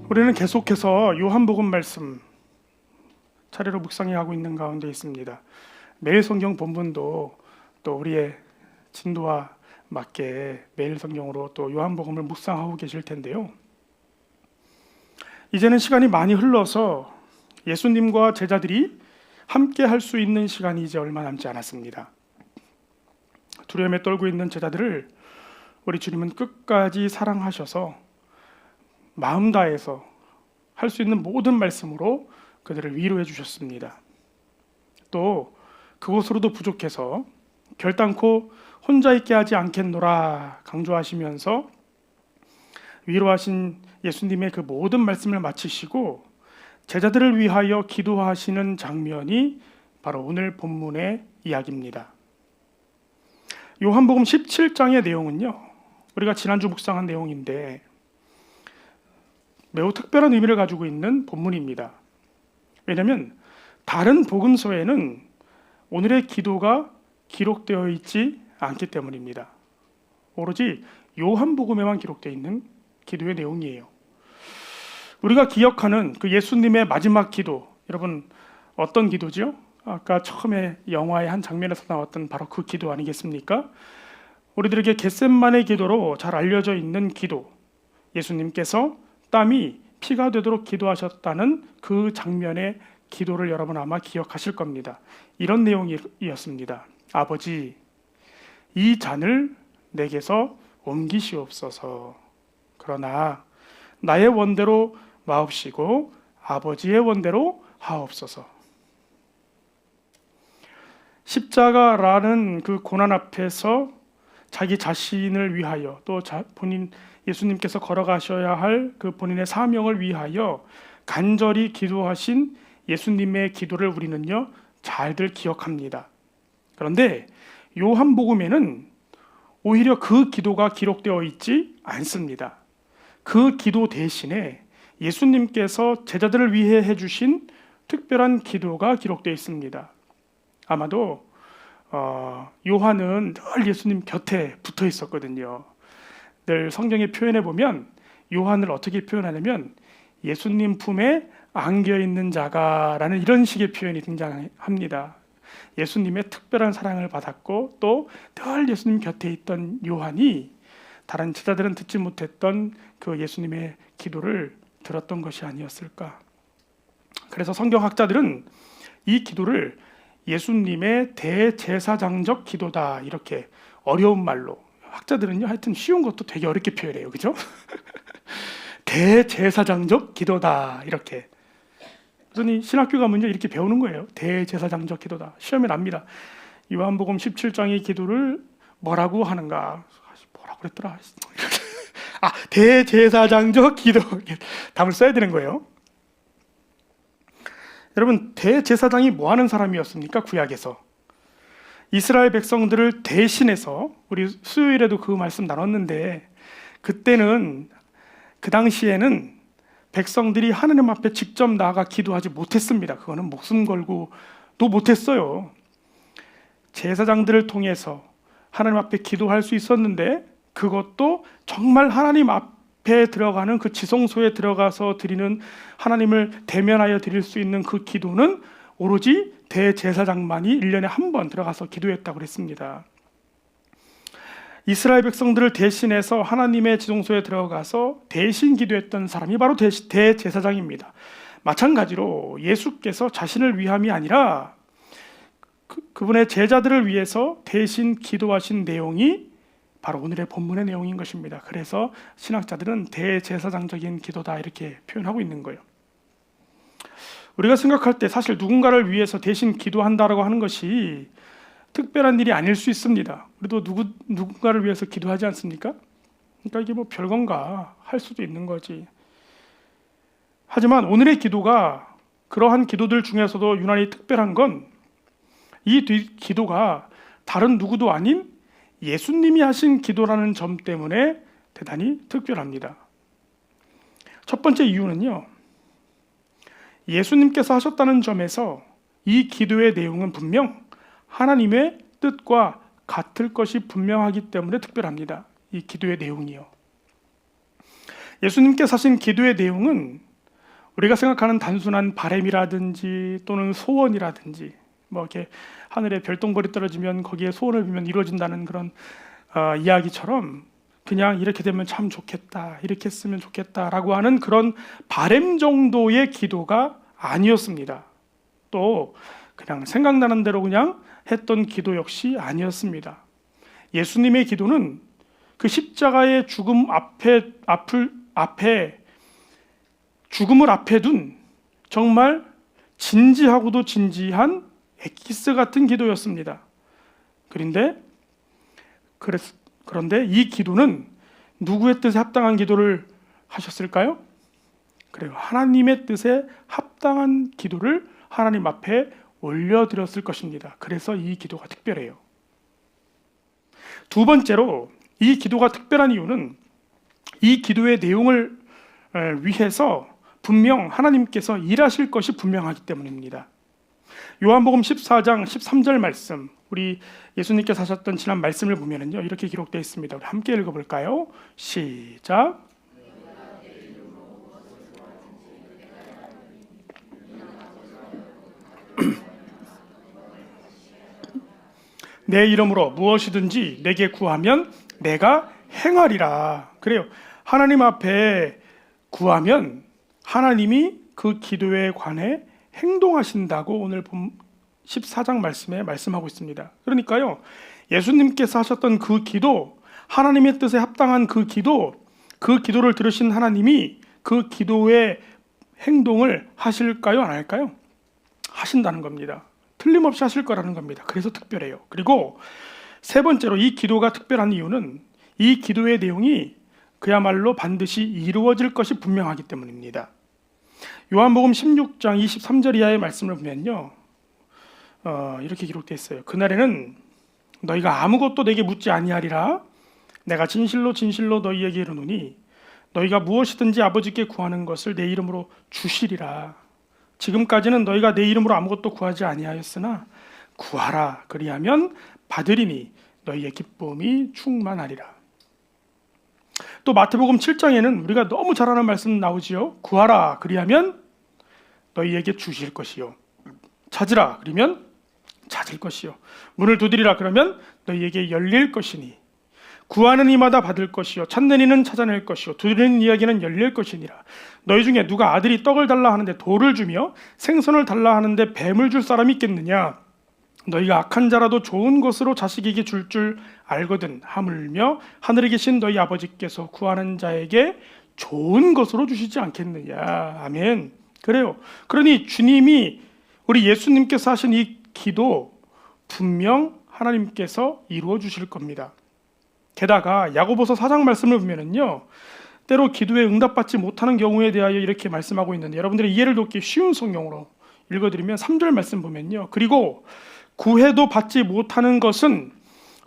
우리는 계속해서 요한복음 말씀 차례로 묵상해 가고 있는 가운데 있습니다. 매일 성경 본문도 또 우리의 진도와 맞게 매일 성경으로 또 요한복음을 묵상하고 계실 텐데요. 이제는 시간이 많이 흘러서 예수님과 제자들이 함께 할 수 있는 시간이 이제 얼마 남지 않았습니다. 두려움에 떨고 있는 제자들을 우리 주님은 끝까지 사랑하셔서 마음 다해서 할 수 있는 모든 말씀으로 그들을 위로해 주셨습니다. 또 그것으로도 부족해서 결단코 혼자 있게 하지 않겠노라 강조하시면서 위로하신 예수님의 그 모든 말씀을 마치시고 제자들을 위하여 기도하시는 장면이 바로 오늘 본문의 이야기입니다. 요한복음 17장의 내용은요, 우리가 지난주 묵상한 내용인데 매우 특별한 의미를 가지고 있는 본문입니다. 왜냐하면 다른 복음서에는 오늘의 기도가 기록되어 있지 않기 때문입니다. 오로지 요한복음에만 기록되어 있는 기도의 내용이에요. 우리가 기억하는 그 예수님의 마지막 기도, 여러분 어떤 기도죠? 아까 처음에 영화의 한 장면에서 나왔던 바로 그 기도 아니겠습니까? 우리들에게 겟셋마네 기도로 잘 알려져 있는 기도, 예수님께서 땀이 피가 되도록 기도하셨다는 그 장면의 기도를 여러분 아마 기억하실 겁니다. 이런 내용이었습니다. 아버지, 이 잔을 내게서 옮기시옵소서. 그러나 나의 원대로 마옵시고 아버지의 원대로 하옵소서. 십자가라는 그 고난 앞에서 자기 자신을 위하여 또 본인 예수님께서 걸어가셔야 할 그 본인의 사명을 위하여 간절히 기도하신 예수님의 기도를 우리는요 잘들 기억합니다. 그런데 요한복음에는 오히려 그 기도가 기록되어 있지 않습니다. 그 기도 대신에 예수님께서 제자들을 위해 해주신 특별한 기도가 기록되어 있습니다. 아마도 요한은 늘 예수님 곁에 붙어 있었거든요. 늘 성경에 표현해 보면 요한을 어떻게 표현하냐면 예수님 품에 안겨 있는 자가라는 이런 식의 표현이 등장합니다. 예수님의 특별한 사랑을 받았고 또 늘 예수님 곁에 있던 요한이 다른 제자들은 듣지 못했던 그 예수님의 기도를 들었던 것이 아니었을까. 그래서 성경학자들은 이 기도를 예수님의 대제사장적 기도다 이렇게 어려운 말로, 학자들은요 하여튼 쉬운 것도 되게 어렵게 표현해요. 그죠? 대제사장적 기도다 이렇게. 그래서 신학교 가면요 이렇게 배우는 거예요. 대제사장적 기도다. 시험에 납니다. 요한복음 17장의 기도를 뭐라고 하는가? 뭐라고 그랬더라? 대제사장적 기도. 답을 써야 되는 거예요. 여러분, 대제사장이 뭐 하는 사람이었습니까? 구약에서 이스라엘 백성들을 대신해서, 우리 수요일에도 그 말씀 나눴는데, 그때는 그 당시에는 백성들이 하느님 앞에 직접 나아가 기도하지 못했습니다. 그거는 목숨 걸고도 못했어요. 제사장들을 통해서 하나님 앞에 기도할 수 있었는데, 그것도 정말 하나님 앞에 들어가는 그 지성소에 들어가서 드리는, 하나님을 대면하여 드릴 수 있는 그 기도는 오로지 대제사장만이 1년에 한 번 들어가서 기도했다고 그랬습니다. 이스라엘 백성들을 대신해서 하나님의 지성소에 들어가서 대신 기도했던 사람이 바로 대제사장입니다. 마찬가지로 예수께서 자신을 위함이 아니라 그분의 제자들을 위해서 대신 기도하신 내용이 바로 오늘의 본문의 내용인 것입니다. 그래서 신학자들은 대제사장적인 기도다 이렇게 표현하고 있는 거예요. 우리가 생각할 때 사실 누군가를 위해서 대신 기도한다라고 하는 것이 특별한 일이 아닐 수 있습니다. 우리도 누군가를 위해서 기도하지 않습니까? 그러니까 이게 뭐 별건가 할 수도 있는 거지. 하지만 오늘의 기도가 그러한 기도들 중에서도 유난히 특별한 건 이 기도가 다른 누구도 아닌 예수님이 하신 기도라는 점 때문에 대단히 특별합니다. 첫 번째 이유는요, 예수님께서 하셨다는 점에서 이 기도의 내용은 분명 하나님의 뜻과 같을 것이 분명하기 때문에 특별합니다. 이 기도의 내용이요. 예수님께서 하신 기도의 내용은 우리가 생각하는 단순한 바램이라든지 또는 소원이라든지 뭐 이렇게 하늘에 별똥별이 떨어지면 거기에 소원을 빌면 이루어진다는 그런 이야기처럼 그냥 이렇게 되면 참 좋겠다, 이렇게 했으면 좋겠다라고 하는 그런 바램 정도의 기도가 아니었습니다. 또 그냥 생각나는 대로 그냥 했던 기도 역시 아니었습니다. 예수님의 기도는 그 십자가의 죽음을 앞에 둔 정말 진지하고도 진지한 엑기스 같은 기도였습니다. 그런데 이 기도는 누구의 뜻에 합당한 기도를 하셨을까요? 그래요. 하나님의 뜻에 합당한 기도를 하나님 앞에 올려드렸을 것입니다. 그래서 이 기도가 특별해요. 두 번째로 이 기도가 특별한 이유는 이 기도의 내용을 위해서 분명 하나님께서 일하실 것이 분명하기 때문입니다. 요한복음 14장 13절 말씀, 우리 예수님께서 하셨던 지난 말씀을 보면은요, 이렇게 기록되어 있습니다. 우리 함께 읽어볼까요? 시작. 내 이름으로 무엇이든지 내게 구하면 내가 행하리라. 그래요. 하나님 앞에 구하면 하나님이 그 기도에 관해 행동하신다고 오늘 14장 말씀에 말씀하고 있습니다. 그러니까요, 예수님께서 하셨던 그 기도, 하나님의 뜻에 합당한 그 기도를 들으신 하나님이 그 기도의 행동을 하실까요? 안 할까요? 하신다는 겁니다. 틀림없이 하실 거라는 겁니다. 그래서 특별해요. 그리고 세 번째로 이 기도가 특별한 이유는 이 기도의 내용이 그야말로 반드시 이루어질 것이 분명하기 때문입니다. 요한복음 16장 23절 이하의 말씀을 보면요, 이렇게 기록되어 있어요. 그날에는 너희가 아무것도 내게 묻지 아니하리라. 내가 진실로 진실로 너희에게 이르노니 너희가 무엇이든지 아버지께 구하는 것을 내 이름으로 주시리라. 지금까지는 너희가 내 이름으로 아무것도 구하지 아니하였으나 구하라. 그리하면 받으리니 너희의 기쁨이 충만하리라. 또 마태복음 7장에는 우리가 너무 잘 아는 말씀 나오지요. 구하라. 그리하면 너희에게 주실 것이요. 찾으라. 그러면 찾을 것이요. 문을 두드리라. 그러면 너희에게 열릴 것이니 구하는 이마다 받을 것이요 찾는 이는 찾아낼 것이요 두드리는 이야기는 열릴 것이니라. 너희 중에 누가 아들이 떡을 달라 하는데 돌을 주며 생선을 달라 하는데 뱀을 줄 사람이 있겠느냐? 너희가 악한 자라도 좋은 것으로 자식에게 줄 알거든. 하물며 하늘에 계신 너희 아버지께서 구하는 자에게 좋은 것으로 주시지 않겠느냐. 아멘. 그래요. 그러니 주님이 우리 예수님께서 하신 이 기도 분명 하나님께서 이루어 주실 겁니다. 게다가 야고보서 4장 말씀을 보면은요, 때로 기도에 응답받지 못하는 경우에 대하여 이렇게 말씀하고 있는데, 여러분들의 이해를 돕기 쉬운 성경으로 읽어드리면 3절 말씀 보면요, 그리고 구해도 받지 못하는 것은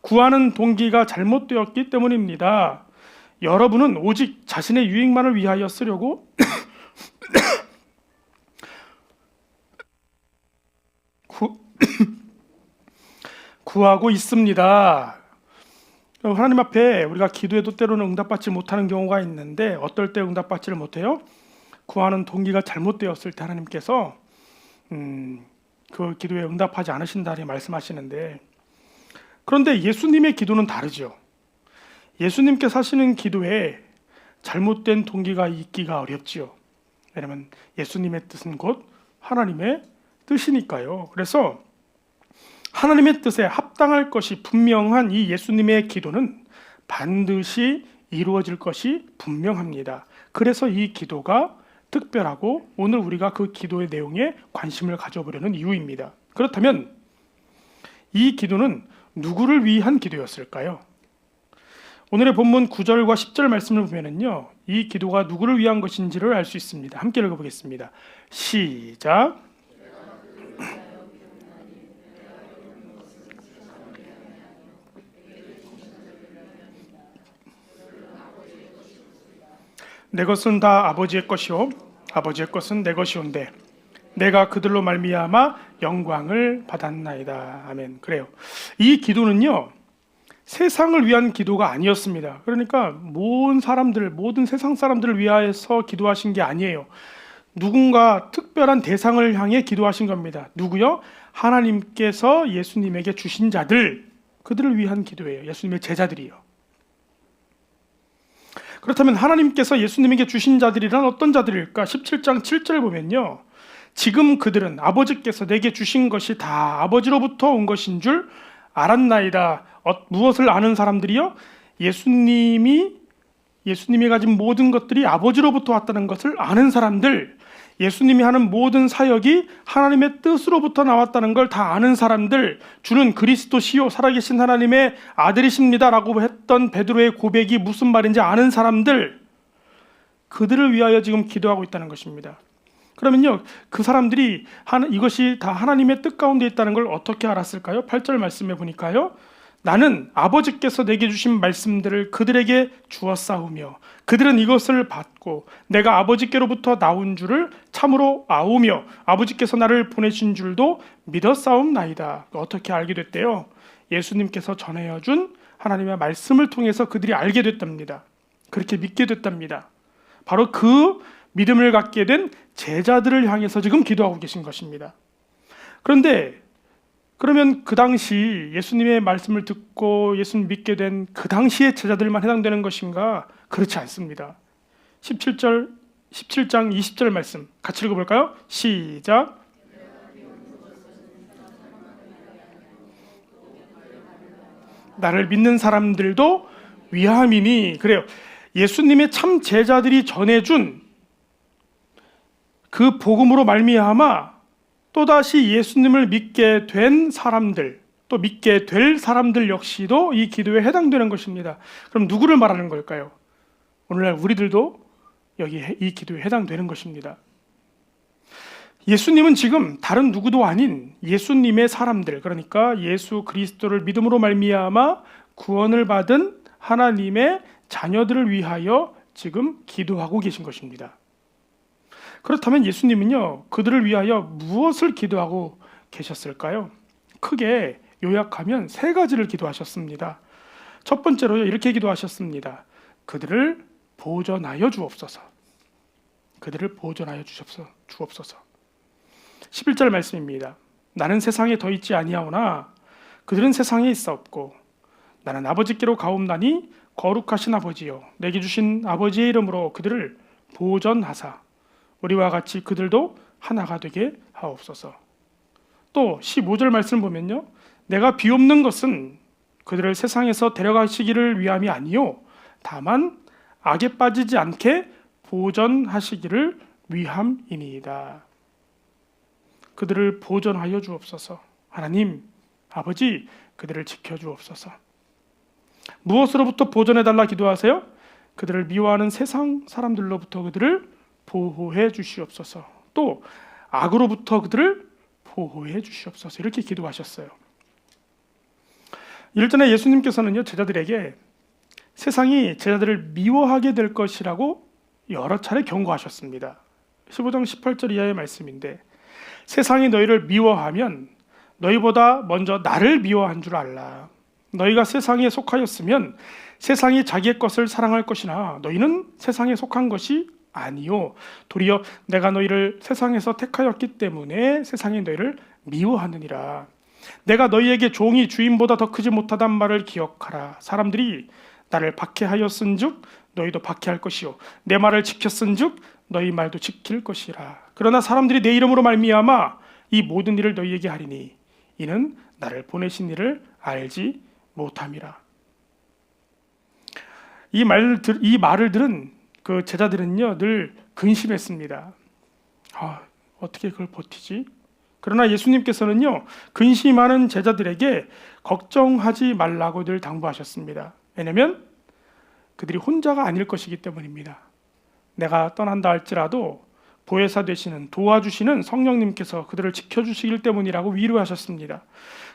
구하는 동기가 잘못되었기 때문입니다. 여러분은 오직 자신의 유익만을 위하여 쓰려고 구하고 있습니다. 하나님 앞에 우리가 기도해도 때로는 응답받지 못하는 경우가 있는데, 어떨 때 응답받지를 못해요? 구하는 동기가 잘못되었을 때 하나님께서 그 기도에 응답하지 않으신다 말씀하시는데, 그런데 예수님의 기도는 다르죠. 예수님께서 하시는 기도에 잘못된 동기가 있기가 어렵지요. 왜냐하면 예수님의 뜻은 곧 하나님의 뜻이니까요. 그래서 하나님의 뜻에 합당할 것이 분명한 이 예수님의 기도는 반드시 이루어질 것이 분명합니다. 그래서 이 기도가 특별하고 오늘 우리가 그 기도의 내용에 관심을 가져보려는 이유입니다. 그렇다면 이 기도는 누구를 위한 기도였을까요? 오늘의 본문 9절과 10절 말씀을 보면은요, 이 기도가 누구를 위한 것인지를 알 수 있습니다. 함께 읽어보겠습니다. 시작. 내 것은 다 아버지의 것이요 아버지의 것은 내 것이온데 내가 그들로 말미암아 영광을 받았나이다. 아멘. 그래요. 이 기도는요, 세상을 위한 기도가 아니었습니다. 그러니까 모든 세상 사람들을 위하여서 기도하신 게 아니에요. 누군가 특별한 대상을 향해 기도하신 겁니다. 누구요? 하나님께서 예수님에게 주신 자들, 그들을 위한 기도예요. 예수님의 제자들이요. 그렇다면 하나님께서 예수님에게 주신 자들이란 어떤 자들일까? 17장 7절 보면요, 지금 그들은 아버지께서 내게 주신 것이 다 아버지로부터 온 것인 줄 알았나이다. 무엇을 아는 사람들이요? 예수님이 가진 모든 것들이 아버지로부터 왔다는 것을 아는 사람들, 예수님이 하는 모든 사역이 하나님의 뜻으로부터 나왔다는 걸 다 아는 사람들, 주는 그리스도시요 살아계신 하나님의 아들이십니다라고 했던 베드로의 고백이 무슨 말인지 아는 사람들, 그들을 위하여 지금 기도하고 있다는 것입니다. 그러면요, 그 사람들이 이것이 다 하나님의 뜻 가운데 있다는 걸 어떻게 알았을까요? 8절 말씀에 보니까요, 나는 아버지께서 내게 주신 말씀들을 그들에게 주었사오며 그들은 이것을 받고 내가 아버지께로부터 나온 줄을 참으로 아오며 아버지께서 나를 보내신 줄도 믿었사옵나이다. 어떻게 알게 됐대요? 예수님께서 전해준 하나님의 말씀을 통해서 그들이 알게 됐답니다. 그렇게 믿게 됐답니다. 바로 그 믿음을 갖게 된 제자들을 향해서 지금 기도하고 계신 것입니다. 그러면 그 당시 예수님의 말씀을 듣고 예수님 믿게 된 그 당시의 제자들만 해당되는 것인가? 그렇지 않습니다. 17장 20절 말씀 같이 읽어볼까요? 시작. 나를 믿는 사람들도 위함이니. 그래요. 예수님의 참 제자들이 전해준 그 복음으로 말미암아 또다시 예수님을 믿게 된 사람들, 또 믿게 될 사람들 역시도 이 기도에 해당되는 것입니다. 그럼 누구를 말하는 걸까요? 오늘날 우리들도 여기 이 기도에 해당되는 것입니다. 예수님은 지금 다른 누구도 아닌 예수님의 사람들, 그러니까 예수 그리스도를 믿음으로 말미암아 구원을 받은 하나님의 자녀들을 위하여 지금 기도하고 계신 것입니다. 그렇다면 예수님은요, 그들을 위하여 무엇을 기도하고 계셨을까요? 크게 요약하면 세 가지를 기도하셨습니다. 첫 번째로요, 이렇게 기도하셨습니다. 그들을 보존하여 주옵소서. 그들을 보존하여 주옵소서. 11절 말씀입니다. 나는 세상에 더 있지 아니하오나 그들은 세상에 있사옵고 나는 아버지께로 가옵나니 거룩하신 아버지여 내게 주신 아버지의 이름으로 그들을 보존하사 우리와 같이 그들도 하나가 되게 하옵소서. 또 15절 말씀 보면요, 내가 비옵는 것은 그들을 세상에서 데려가시기를 위함이 아니요 다만 악에 빠지지 않게 보존하시기를 위함이니이다. 그들을 보존하여 주옵소서. 하나님 아버지, 그들을 지켜주옵소서. 무엇으로부터 보존해달라 기도하세요? 그들을 미워하는 세상 사람들로부터 그들을 보호해 주시옵소서. 또 악으로부터 그들을 보호해 주시옵소서. 이렇게 기도하셨어요. 일전에 예수님께서는요, 제자들에게 세상이 제자들을 미워하게 될 것이라고 여러 차례 경고하셨습니다. 15장 18절 이하의 말씀인데, 세상이 너희를 미워하면 너희보다 먼저 나를 미워한 줄 알라. 너희가 세상에 속하였으면 세상이 자기의 것을 사랑할 것이나 너희는 세상에 속한 것이 아니요 도리어 내가 너희를 세상에서 택하였기 때문에 세상이 너희를 미워하느니라. 내가 너희에게 종이 주인보다 더 크지 못하단 말을 기억하라. 사람들이 나를 박해하였은즉 너희도 박해할 것이요 내 말을 지켰은즉 너희 말도 지킬 것이라. 그러나 사람들이 내 이름으로 말미암아 이 모든 일을 너희에게 하리니 이는 나를 보내신 이를 알지 못함이라. 이 말을 들은 그 제자들은요, 늘 근심했습니다. 어떻게 그걸 버티지? 그러나 예수님께서는요, 근심하는 제자들에게 걱정하지 말라고 늘 당부하셨습니다. 왜냐하면 그들이 혼자가 아닐 것이기 때문입니다. 내가 떠난다 할지라도 보혜사 되시는, 도와주시는 성령님께서 그들을 지켜주시길 때문이라고 위로하셨습니다.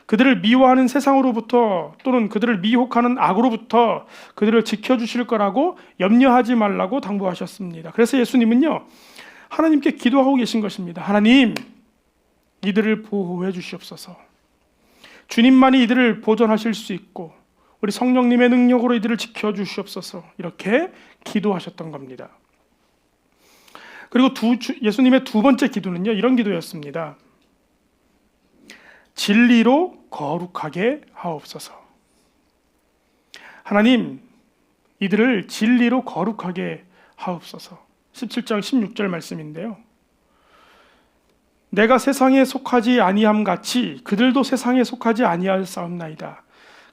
그들을 미워하는 세상으로부터 또는 그들을 미혹하는 악으로부터 그들을 지켜주실 거라고 염려하지 말라고 당부하셨습니다. 그래서 예수님은요, 하나님께 기도하고 계신 것입니다. 하나님, 이들을 보호해 주시옵소서. 주님만이 이들을 보존하실 수 있고 우리 성령님의 능력으로 이들을 지켜주시옵소서 이렇게 기도하셨던 겁니다. 그리고 예수님의 두 번째 기도는요, 이런 기도였습니다. 진리로 거룩하게 하옵소서. 하나님, 이들을 진리로 거룩하게 하옵소서. 17장 16절 말씀인데요. 내가 세상에 속하지 아니함 같이 그들도 세상에 속하지 아니하였사옵나이다.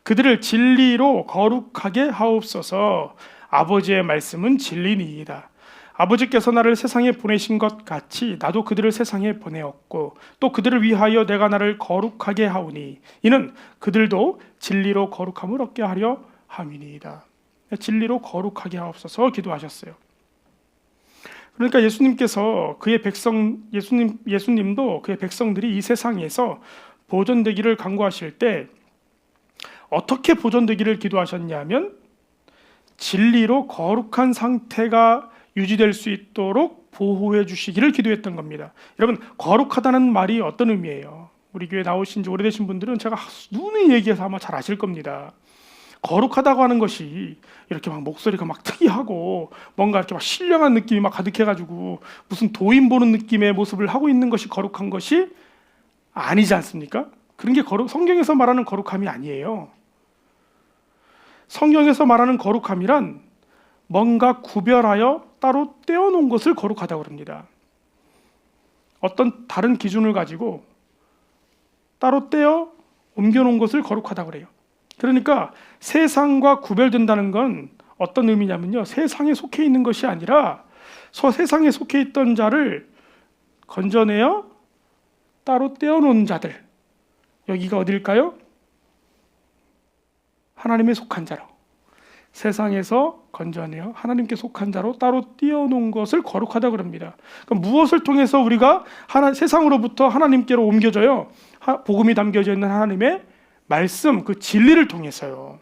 그들을 진리로 거룩하게 하옵소서. 아버지의 말씀은 진리니이다. 아버지께서 나를 세상에 보내신 것 같이 나도 그들을 세상에 보내었고 또 그들을 위하여 내가 나를 거룩하게 하오니 이는 그들도 진리로 거룩함을 얻게 하려 함이니이다. 진리로 거룩하게 하옵소서 기도하셨어요. 그러니까 예수님께서 그의 백성 예수님도 그의 백성들이 이 세상에서 보존되기를 간구하실 때 어떻게 보존되기를 기도하셨냐면 진리로 거룩한 상태가 유지될 수 있도록 보호해 주시기를 기도했던 겁니다. 여러분, 거룩하다는 말이 어떤 의미예요? 우리 교회 나오신 지 오래되신 분들은 제가 누누이 얘기해서 아마 잘 아실 겁니다. 거룩하다고 하는 것이 이렇게 막 목소리가 막 특이하고 뭔가 이렇게 막 신령한 느낌이 막 가득해가지고 무슨 도인 보는 느낌의 모습을 하고 있는 것이 거룩한 것이 아니지 않습니까? 그런 게 성경에서 말하는 거룩함이 아니에요. 성경에서 말하는 거룩함이란 뭔가 구별하여 따로 떼어놓은 것을 거룩하다고 합니다. 어떤 다른 기준을 가지고 따로 떼어 옮겨놓은 것을 거룩하다고 그래요. 그러니까 세상과 구별된다는 건 어떤 의미냐면요, 세상에 속해 있는 것이 아니라 세상에 속해 있던 자를 건져내어 따로 떼어놓은 자들, 여기가 어딜까요? 하나님에 속한 자로, 세상에서 건져내어 하나님께 속한 자로 따로 띄어놓은 것을 거룩하다고 합니다. 그러니까 무엇을 통해서 우리가 세상으로부터 하나님께로 옮겨져요? 복음이 담겨져 있는 하나님의 말씀, 그 진리를 통해서요.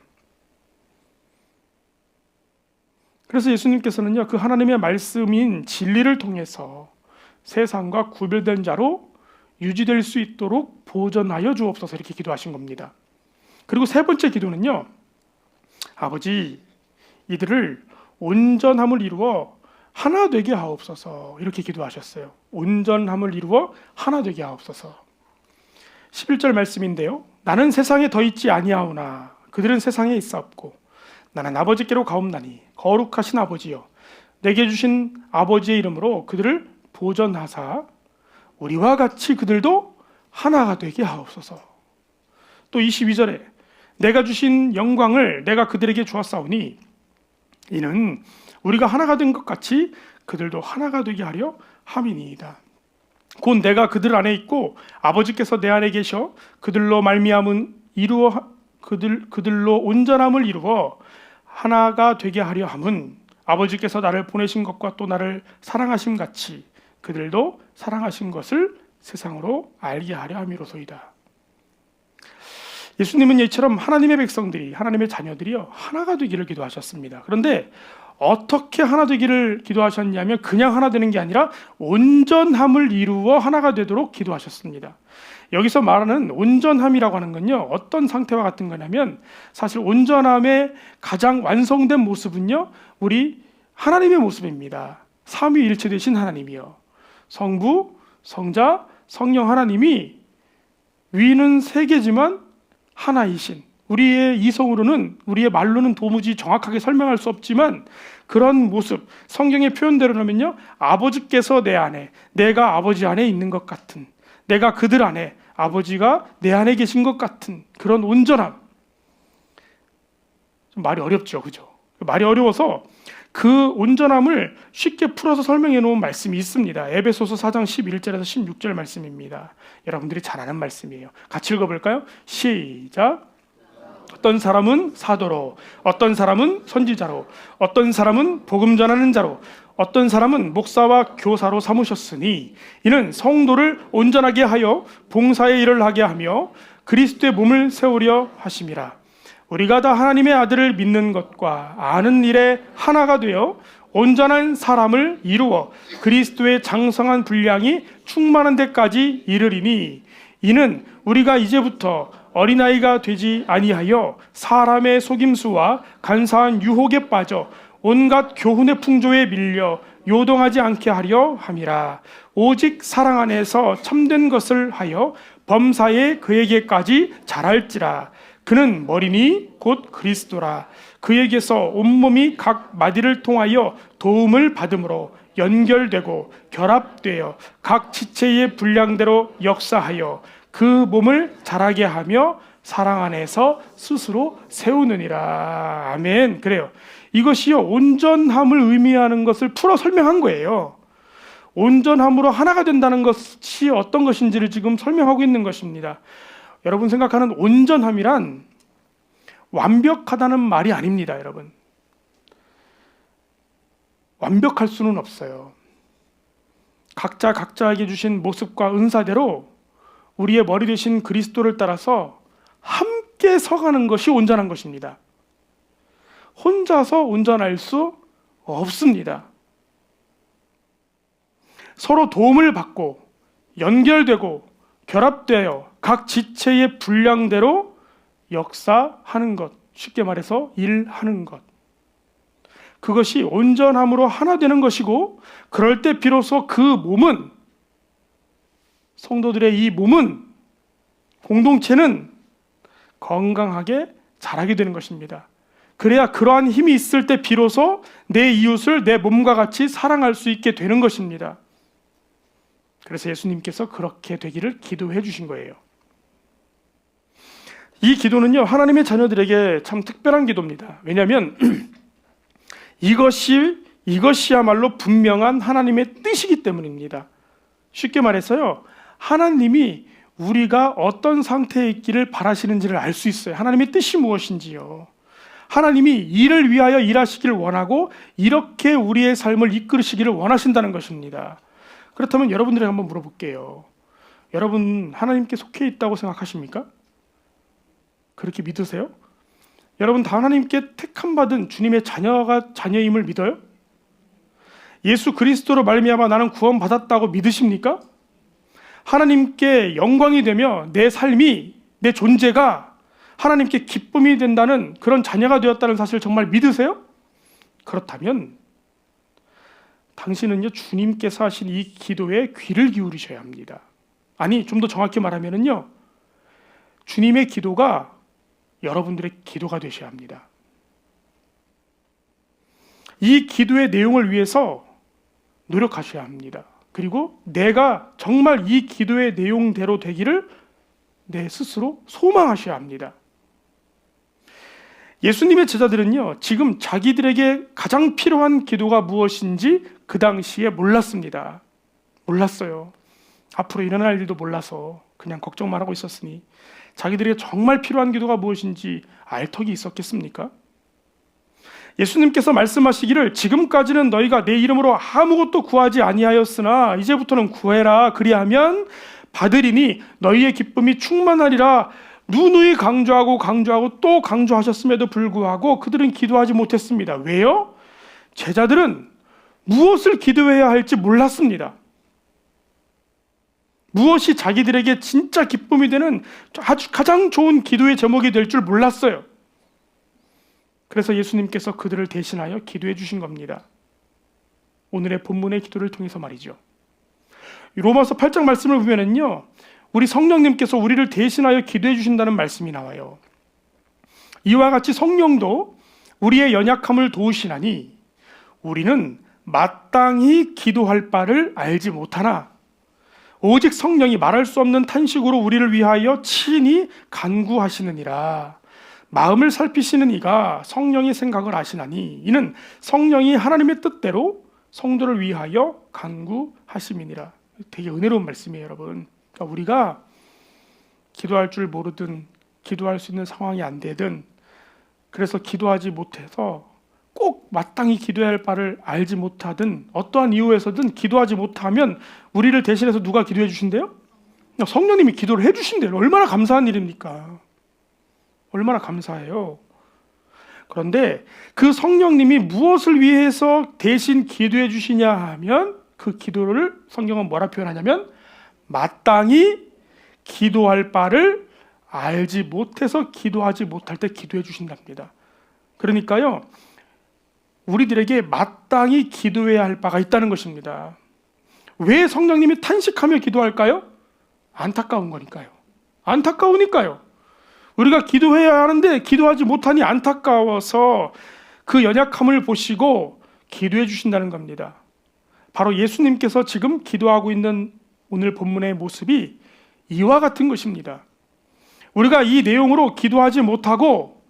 그래서 예수님께서는요, 그 하나님의 말씀인 진리를 통해서 세상과 구별된 자로 유지될 수 있도록 보존하여 주옵소서 이렇게 기도하신 겁니다. 그리고 세 번째 기도는요, 아버지, 이들을 온전함을 이루어 하나 되게 하옵소서 이렇게 기도하셨어요. 온전함을 이루어 하나 되게 하옵소서. 11절 말씀인데요, 나는 세상에 더 있지 아니하오나 그들은 세상에 있사옵고 나는 아버지께로 가옵나니 거룩하신 아버지여 내게 주신 아버지의 이름으로 그들을 보존하사 우리와 같이 그들도 하나가 되게 하옵소서. 또 22절에 내가 주신 영광을 내가 그들에게 주었사오니 이는 우리가 하나가 된 것 같이 그들도 하나가 되게 하려 함이니이다. 곧 내가 그들 안에 있고 아버지께서 내 안에 계셔 그들로 말미암은 그들로 온전함을 이루어 하나가 되게 하려 함은 아버지께서 나를 보내신 것과 또 나를 사랑하심 같이 그들도 사랑하신 것을 세상으로 알게 하려 함이로소이다. 예수님은 이처럼 하나님의 백성들이, 하나님의 자녀들이요, 하나가 되기를 기도하셨습니다. 그런데 어떻게 하나 되기를 기도하셨냐면 그냥 하나 되는 게 아니라 온전함을 이루어 하나가 되도록 기도하셨습니다. 여기서 말하는 온전함이라고 하는 건요, 어떤 상태와 같은 거냐면 사실 온전함의 가장 완성된 모습은요, 우리 하나님의 모습입니다. 삼위일체 되신 하나님이요, 성부, 성자, 성령 하나님이 위는 세 개지만 하나이신, 우리의 이성으로는, 우리의 말로는 도무지 정확하게 설명할 수 없지만 그런 모습, 성경의 표현대로라면요, 아버지께서 내 안에, 내가 아버지 안에 있는 것 같은, 내가 그들 안에, 아버지가 내 안에 계신 것 같은 그런 온전함. 좀 말이 어렵죠, 그죠? 말이 어려워서 그 온전함을 쉽게 풀어서 설명해 놓은 말씀이 있습니다. 에베소서 4장 11절에서 16절 말씀입니다. 여러분들이 잘 아는 말씀이에요. 같이 읽어볼까요? 시작. 어떤 사람은 사도로, 어떤 사람은 선지자로, 어떤 사람은 복음 전하는 자로, 어떤 사람은 목사와 교사로 삼으셨으니 이는 성도를 온전하게 하여 봉사의 일을 하게 하며 그리스도의 몸을 세우려 하심이라. 우리가 다 하나님의 아들을 믿는 것과 아는 일에 하나가 되어 온전한 사람을 이루어 그리스도의 장성한 분량이 충만한 데까지 이르리니 이는 우리가 이제부터 어린아이가 되지 아니하여 사람의 속임수와 간사한 유혹에 빠져 온갖 교훈의 풍조에 밀려 요동하지 않게 하려 함이라. 오직 사랑 안에서 참된 것을 하여 범사에 그에게까지 자랄지라. 그는 머리니 곧 그리스도라. 그에게서 온몸이 각 마디를 통하여 도움을 받음으로 연결되고 결합되어 각 지체의 분량대로 역사하여 그 몸을 자라게 하며 사랑 안에서 스스로 세우느니라. 아멘. 그래요. 이것이요, 온전함을 의미하는 것을 풀어 설명한 거예요. 온전함으로 하나가 된다는 것이 어떤 것인지를 지금 설명하고 있는 것입니다. 여러분 생각하는 온전함이란 완벽하다는 말이 아닙니다, 여러분. 완벽할 수는 없어요. 각자에게 주신 모습과 은사대로 우리의 머리 되신 그리스도를 따라서 함께 서가는 것이 온전한 것입니다. 혼자서 온전할 수 없습니다. 서로 도움을 받고 연결되고 결합되어 각 지체의 분량대로 역사하는 것, 쉽게 말해서 일하는 것, 그것이 온전함으로 하나 되는 것이고, 그럴 때 비로소 그 몸은, 성도들의 이 몸은, 공동체는 건강하게 자라게 되는 것입니다. 그래야 그러한 힘이 있을 때 비로소 내 이웃을 내 몸과 같이 사랑할 수 있게 되는 것입니다. 그래서 예수님께서 그렇게 되기를 기도해 주신 거예요. 이 기도는요, 하나님의 자녀들에게 참 특별한 기도입니다. 왜냐하면 이것이야말로 분명한 하나님의 뜻이기 때문입니다. 쉽게 말해서요, 하나님이 우리가 어떤 상태에 있기를 바라시는지를 알 수 있어요. 하나님의 뜻이 무엇인지요. 하나님이 이를 위하여 일하시기를 원하고 이렇게 우리의 삶을 이끌으시기를 원하신다는 것입니다. 그렇다면 여러분들에게 한번 물어볼게요. 여러분 하나님께 속해 있다고 생각하십니까? 그렇게 믿으세요? 여러분 다 하나님께 택함받은 주님의 자녀임을 믿어요? 예수 그리스도로 말미암아 나는 구원받았다고 믿으십니까? 하나님께 영광이 되며 내 삶이, 내 존재가 하나님께 기쁨이 된다는 그런 자녀가 되었다는 사실을 정말 믿으세요? 그렇다면 당신은요, 주님께서 하신 이 기도에 귀를 기울이셔야 합니다. 아니, 좀 더 정확히 말하면요, 주님의 기도가 여러분들의 기도가 되셔야 합니다. 이 기도의 내용을 위해서 노력하셔야 합니다. 그리고 내가 정말 이 기도의 내용대로 되기를 내 스스로 소망하셔야 합니다. 예수님의 제자들은요, 지금 자기들에게 가장 필요한 기도가 무엇인지 그 당시에 몰랐습니다. 몰랐어요. 앞으로 일어날 일도 몰라서 그냥 걱정만 하고 있었으니 자기들에게 정말 필요한 기도가 무엇인지 알 턱이 있었겠습니까? 예수님께서 말씀하시기를 지금까지는 너희가 내 이름으로 아무것도 구하지 아니하였으나 이제부터는 구해라. 그리하면 받으리니 너희의 기쁨이 충만하리라. 누누이 강조하고 또 강조하셨음에도 불구하고 그들은 기도하지 못했습니다. 왜요? 제자들은 무엇을 기도해야 할지 몰랐습니다. 무엇이 자기들에게 진짜 기쁨이 되는 아주 가장 좋은 기도의 제목이 될 줄 몰랐어요. 그래서 예수님께서 그들을 대신하여 기도해 주신 겁니다. 오늘의 본문의 기도를 통해서 말이죠. 로마서 8장 말씀을 보면은요, 우리 성령님께서 우리를 대신하여 기도해 주신다는 말씀이 나와요. 이와 같이 성령도 우리의 연약함을 도우시나니 우리는 마땅히 기도할 바를 알지 못하나 오직 성령이 말할 수 없는 탄식으로 우리를 위하여 친히 간구하시느니라. 마음을 살피시는 이가 성령의 생각을 아시나니 이는 성령이 하나님의 뜻대로 성도를 위하여 간구하심이니라. 되게 은혜로운 말씀이에요, 여러분. 그러니까 우리가 기도할 줄 모르든 기도할 수 있는 상황이 안 되든, 그래서 기도하지 못해서 꼭 마땅히 기도해야 할 바를 알지 못하든 어떠한 이유에서든 기도하지 못하면 우리를 대신해서 누가 기도해 주신대요? 성령님이 기도를 해 주신대요. 얼마나 감사한 일입니까? 얼마나 감사해요. 그런데 그 성령님이 무엇을 위해서 대신 기도해 주시냐 하면 그 기도를 성경은 뭐라 표현하냐면 마땅히 기도할 바를 알지 못해서 기도하지 못할 때 기도해 주신답니다. 그러니까요, 우리들에게 마땅히 기도해야 할 바가 있다는 것입니다. 왜 성령님이 탄식하며 기도할까요? 안타까운 거니까요. 안타까우니까요. 우리가 기도해야 하는데 기도하지 못하니 안타까워서 그 연약함을 보시고 기도해 주신다는 겁니다. 바로 예수님께서 지금 기도하고 있는 오늘 본문의 모습이 이와 같은 것입니다. 우리가 이 내용으로 기도하지 못하고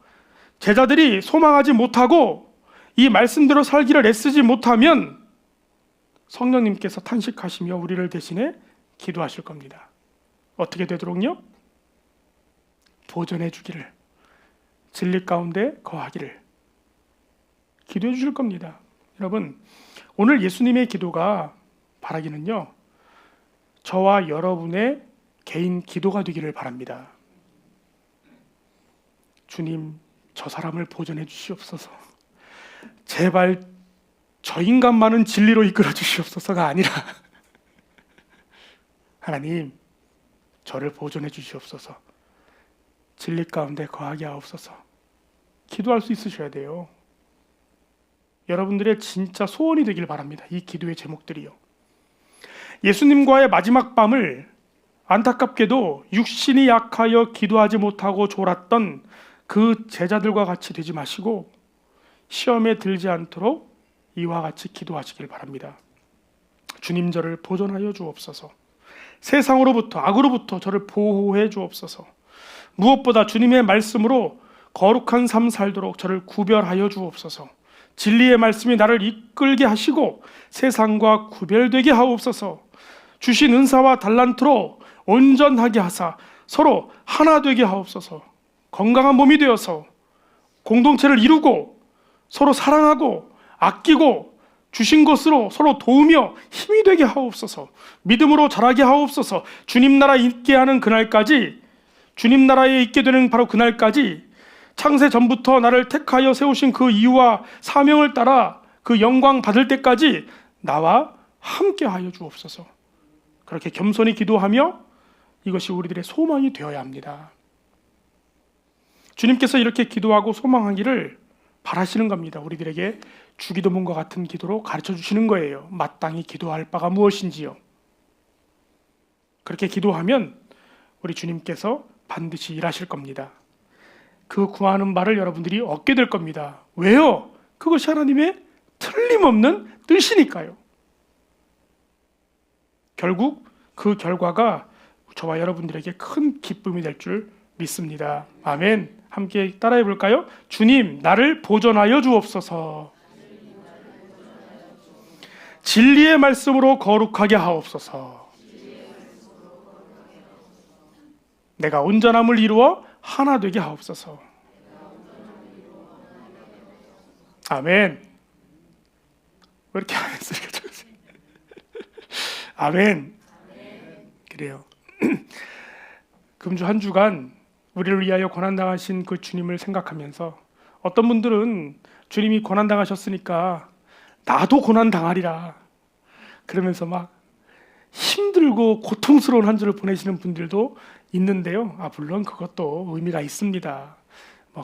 제자들이 소망하지 못하고 이 말씀대로 살기를 애쓰지 못하면 성령님께서 탄식하시며 우리를 대신해 기도하실 겁니다. 어떻게 되도록요? 보존해 주기를, 진리 가운데 거하기를 기도해 주실 겁니다. 여러분, 오늘 예수님의 기도가 바라기는요, 저와 여러분의 개인 기도가 되기를 바랍니다. 주님, 저 사람을 보존해 주시옵소서. 제발 저 인간만은 진리로 이끌어 주시옵소서가 아니라 하나님, 저를 보존해 주시옵소서. 진리 가운데 거하게 하옵소서. 기도할 수 있으셔야 돼요. 여러분들의 진짜 소원이 되길 바랍니다. 이 기도의 제목들이요. 예수님과의 마지막 밤을 안타깝게도 육신이 약하여 기도하지 못하고 졸았던 그 제자들과 같이 되지 마시고 시험에 들지 않도록 이와 같이 기도하시길 바랍니다. 주님, 저를 보존하여 주옵소서. 세상으로부터, 악으로부터 저를 보호해 주옵소서. 무엇보다 주님의 말씀으로 거룩한 삶 살도록 저를 구별하여 주옵소서. 진리의 말씀이 나를 이끌게 하시고 세상과 구별되게 하옵소서. 주신 은사와 달란트로 온전하게 하사 서로 하나 되게 하옵소서. 건강한 몸이 되어서 공동체를 이루고 서로 사랑하고 아끼고 주신 것으로 서로 도우며 힘이 되게 하옵소서. 믿음으로 자라게 하옵소서. 주님 나라 있게 하는 그날까지, 주님 나라에 있게 되는 바로 그날까지 창세 전부터 나를 택하여 세우신 그 이유와 사명을 따라 그 영광 받을 때까지 나와 함께 하여 주옵소서. 그렇게 겸손히 기도하며 이것이 우리들의 소망이 되어야 합니다. 주님께서 이렇게 기도하고 소망하기를 바라시는 겁니다. 우리들에게 주기도문과 같은 기도로 가르쳐 주시는 거예요. 마땅히 기도할 바가 무엇인지요. 그렇게 기도하면 우리 주님께서 반드시 일하실 겁니다. 그 구하는 바를 여러분들이 얻게 될 겁니다. 왜요? 그것이 하나님의 틀림없는 뜻이니까요. 결국 그 결과가 저와 여러분들에게 큰 기쁨이 될 줄 믿습니다. 아멘. 함께 따라해 볼까요? 주님, 나를 보존하여 주옵소서. 진리의 말씀으로 거룩하게 하옵소서. 내가 온전함을 이루어 하나 되게 하옵소서. 아멘. 왜 이렇게 안 했어요? 아멘. 그래요. 금주 한 주간 우리를 위하여 고난당하신 그 주님을 생각하면서 어떤 분들은 주님이 고난당하셨으니까 나도 고난당하리라 그러면서 막 힘들고 고통스러운 한 주를 보내시는 분들도 있는데요. 물론 그것도 의미가 있습니다.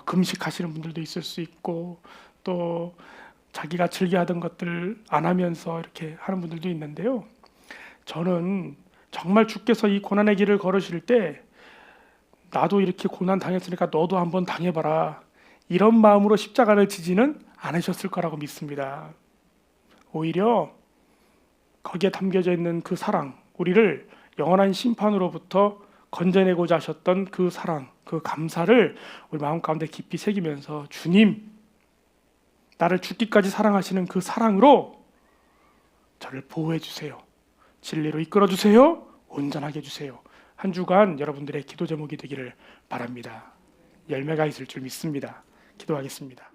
금식하시는 분들도 있을 수 있고 또 자기가 즐겨하던 것들 안 하면서 이렇게 하는 분들도 있는데요. 저는 정말 주께서 이 고난의 길을 걸으실 때 나도 이렇게 고난 당했으니까 너도 한번 당해봐라 이런 마음으로 십자가를 지지는 않으셨을 거라고 믿습니다. 오히려 거기에 담겨져 있는 그 사랑, 우리를 영원한 심판으로부터 건져내고자 하셨던 그 사랑, 그 감사를 우리 마음 가운데 깊이 새기면서 주님, 나를 죽기까지 사랑하시는 그 사랑으로 저를 보호해 주세요. 진리로 이끌어 주세요. 온전하게 해주세요. 한 주간 여러분들의 기도 제목이 되기를 바랍니다. 열매가 있을 줄 믿습니다. 기도하겠습니다.